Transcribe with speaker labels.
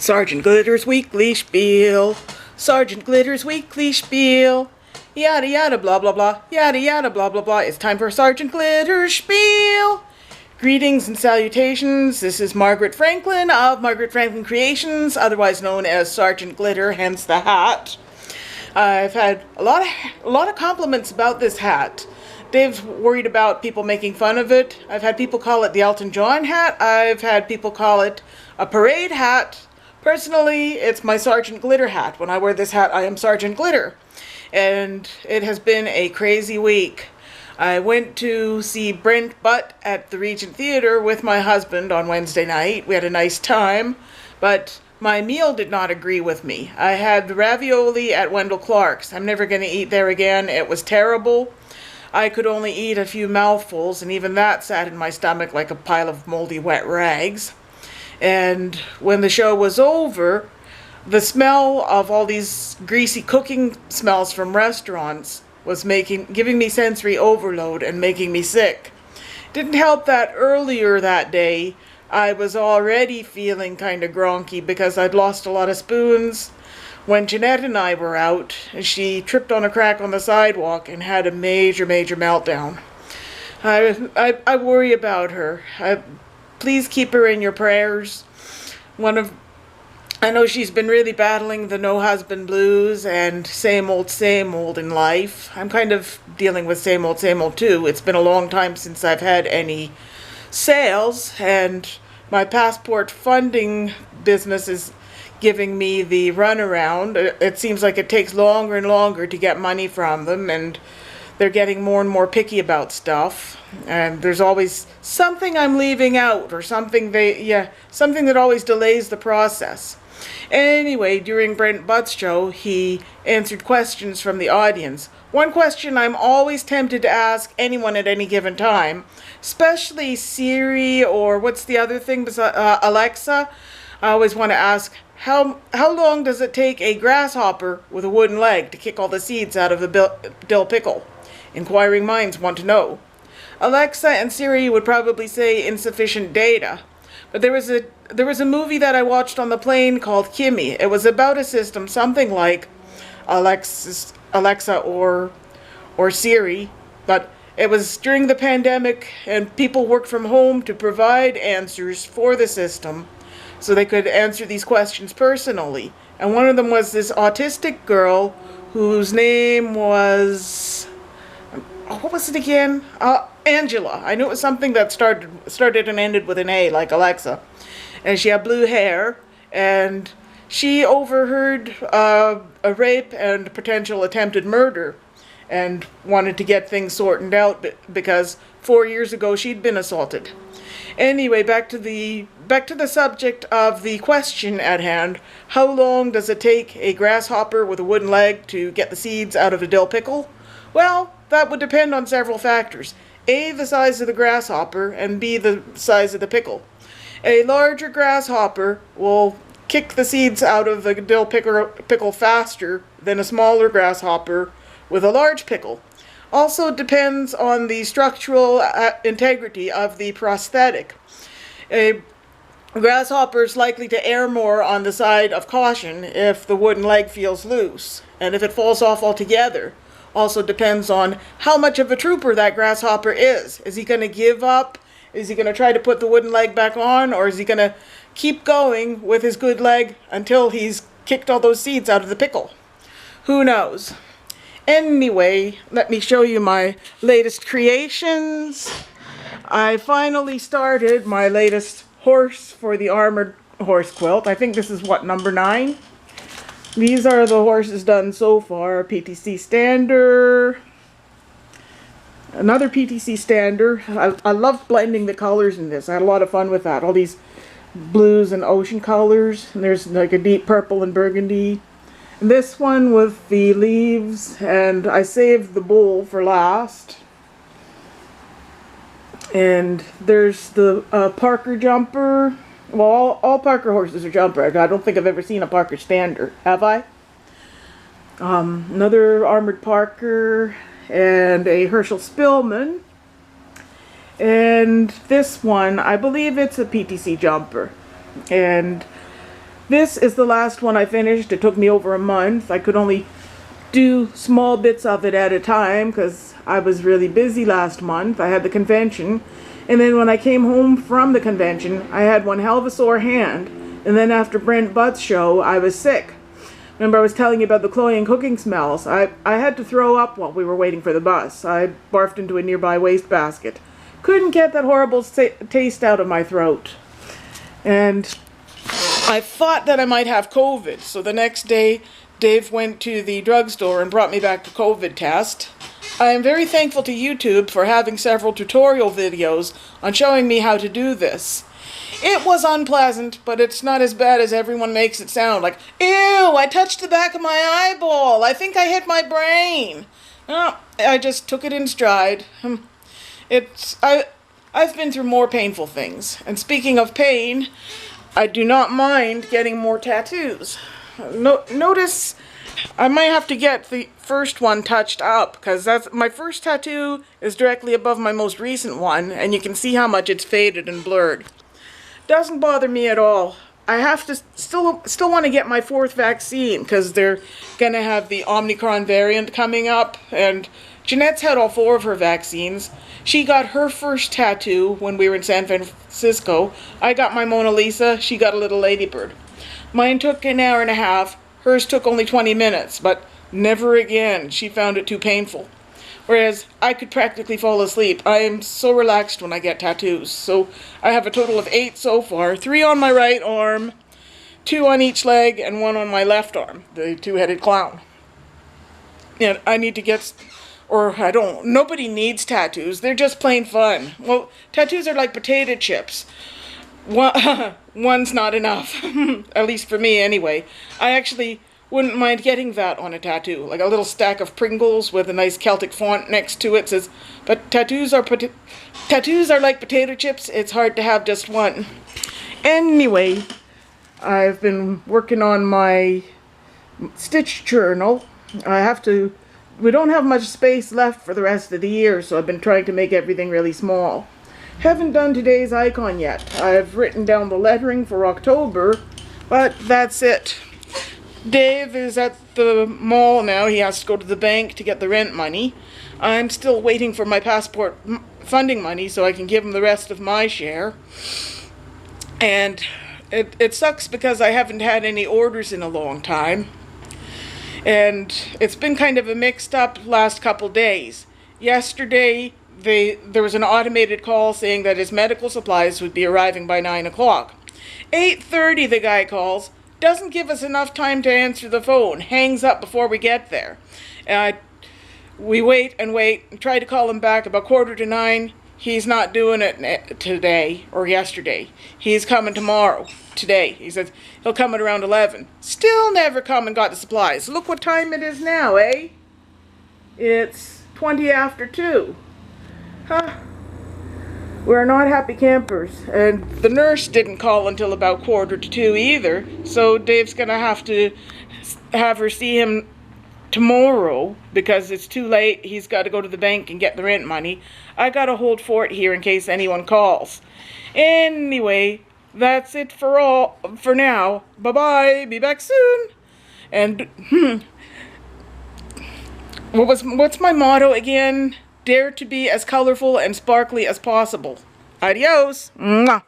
Speaker 1: Sergeant Glitter's weekly spiel. Sergeant Glitter's weekly spiel. Yada yada blah blah blah. Yada yada blah blah blah. It's time for Sergeant Glitter's spiel. Greetings and salutations. This is Margaret Franklin of Margaret Franklin Creations, otherwise known as Sergeant Glitter, hence the hat. I've had a lot of compliments about this hat. Dave's worried about people making fun of it. I've had people call it the Elton John hat. I've had people call it a parade hat. Personally, it's my Sergeant Glitter hat. When I wear this hat, I am Sergeant Glitter. And it has been a crazy week. I went to see Brent Butt at the Regent Theatre with my husband on Wednesday night. We had a nice time, but my meal did not agree with me. I had the ravioli at Wendell Clark's. I'm never going to eat there again. It was terrible. I could only eat a few mouthfuls, and even that sat in my stomach like a pile of moldy wet rags. And when the show was over, the smell of all these greasy cooking smells from restaurants was giving me sensory overload and making me sick. Didn't help that earlier that day I was already feeling kind of gronky because I'd lost a lot of spoons. When Jeanette and I were out, she tripped on a crack on the sidewalk and had a major meltdown. I worry about her. Please keep her in your prayers. I know she's been really battling the no husband blues and same old in life. I'm kind of dealing with same old too. It's been a long time since I've had any sales, and my passport funding business is giving me the runaround. It seems like it takes longer and longer to get money from them, and they're getting more and more picky about stuff. And there's always something I'm leaving out, or something that always delays the process. Anyway, during Brent Butt's show, he answered questions from the audience. One question I'm always tempted to ask anyone at any given time, especially Siri or what's the other thing, Alexa. I always want to ask, how long does it take a grasshopper with a wooden leg to kick all the seeds out of the dill pickle? Inquiring minds want to know. Alexa and Siri would probably say insufficient data. But there was a movie that I watched on the plane called Kimmy. It was about a system, something like Alexa or Siri, but it was during the pandemic and people worked from home to provide answers for the system so they could answer these questions personally. And one of them was this autistic girl whose name was, what was it again? Angela. I knew it was something that started and ended with an A, like Alexa. And she had blue hair, and she overheard a rape and potential attempted murder and wanted to get things sorted out because 4 years ago she'd been assaulted. Anyway, back to the subject of the question at hand. How long does it take a grasshopper with a wooden leg to get the seeds out of a dill pickle? Well, that would depend on several factors. A, the size of the grasshopper, and B, the size of the pickle. A larger grasshopper will kick the seeds out of the dill pickle faster than a smaller grasshopper with a large pickle. Also depends on the structural integrity of the prosthetic. A grasshopper is likely to err more on the side of caution if the wooden leg feels loose, and if it falls off altogether. Also depends on how much of a trooper that grasshopper is. Is he going to give up? Is he going to try to put the wooden leg back on? Or is he going to keep going with his good leg until he's kicked all those seeds out of the pickle? Who knows? Anyway, let me show you my latest creations. I finally started my latest horse for the armored horse quilt. I think this is number 9. These are the horses done so far. PTC Stander, another PTC Stander. I love blending the colors in this. I had a lot of fun with that. All these blues and ocean colors. And there's like a deep purple and burgundy. And this one with the leaves, and I saved the bowl for last. And there's the Parker jumper. Well, all Parker horses are jumper. I don't think I've ever seen a Parker Stander, have I? Another armored Parker, and a Herschel Spillman. And this one, I believe it's a PTC jumper. And This is the last one I finished. It took me over a month. I could only do small bits of it at a time because I was really busy last month. I had the convention, and then when I came home from the convention, I had one hell of a sore hand, and then after Brent Butt's show, I was sick. Remember I was telling you about the cloying cooking smells? I had to throw up while we were waiting for the bus. I barfed into a nearby wastebasket. Couldn't get that horrible taste out of my throat. And I thought that I might have COVID, so the next day Dave went to the drugstore and brought me back the COVID test. I am very thankful to YouTube for having several tutorial videos on showing me how to do this. It was unpleasant, but it's not as bad as everyone makes it sound. Like, ew, I touched the back of my eyeball. I think I hit my brain. Oh, I just took it in stride. I've been through more painful things. And speaking of pain, I do not mind getting more tattoos. Notice I might have to get the first one touched up, because that's my first tattoo is directly above my most recent one, and you can see how much it's faded and blurred. Doesn't bother me at all. I have to still want to get my 4th vaccine because they're gonna have the Omicron variant coming up, and Jeanette's had all 4 of her vaccines. She got her first tattoo when we were in San Francisco. I got my Mona Lisa. She got a little ladybird. Mine took an hour and a half. Hers took only 20 minutes, but never again. She found it too painful. Whereas I could practically fall asleep. I am so relaxed when I get tattoos. So I have a total of 8 so far. 3 on my right arm, 2 on each leg, and 1 on my left arm. The 2-headed clown. And I need to get, or I don't, nobody needs tattoos. They're just plain fun. Well, tattoos are like potato chips. One's not enough. At least for me anyway. I actually wouldn't mind getting that on a tattoo, like a little stack of Pringles with a nice Celtic font next to it. Says, but tattoos are like potato chips. It's hard to have just one. Anyway, I've been working on my stitch journal. We don't have much space left for the rest of the year, so I've been trying to make everything really small. Haven't done today's icon yet. I've written down the lettering for October, but that's it. Dave is at the mall now. He has to go to the bank to get the rent money. I'm still waiting for my passport funding money so I can give him the rest of my share. And it sucks because I haven't had any orders in a long time. And it's been kind of a mixed up last couple days. Yesterday, there was an automated call saying that his medical supplies would be arriving by 9 o'clock. 8:30 the guy calls. Doesn't give us enough time to answer the phone. Hangs up before we get there. We wait and wait and try to call him back about 8:45. He's not doing it today or yesterday. He's coming tomorrow. Today. He says he'll come at around 11. Still never come and got the supplies. Look what time it is now, eh? It's 20 after 2. Huh. We're not happy campers. And the nurse didn't call until about 1:45 either. So Dave's going to have her see him tomorrow because it's too late. He's got to go to the bank and get the rent money. I got to hold fort here in case anyone calls. Anyway, that's it for now. Bye-bye. Be back soon. And what's my motto again? Dare to be as colorful and sparkly as possible. Adios. Mwah.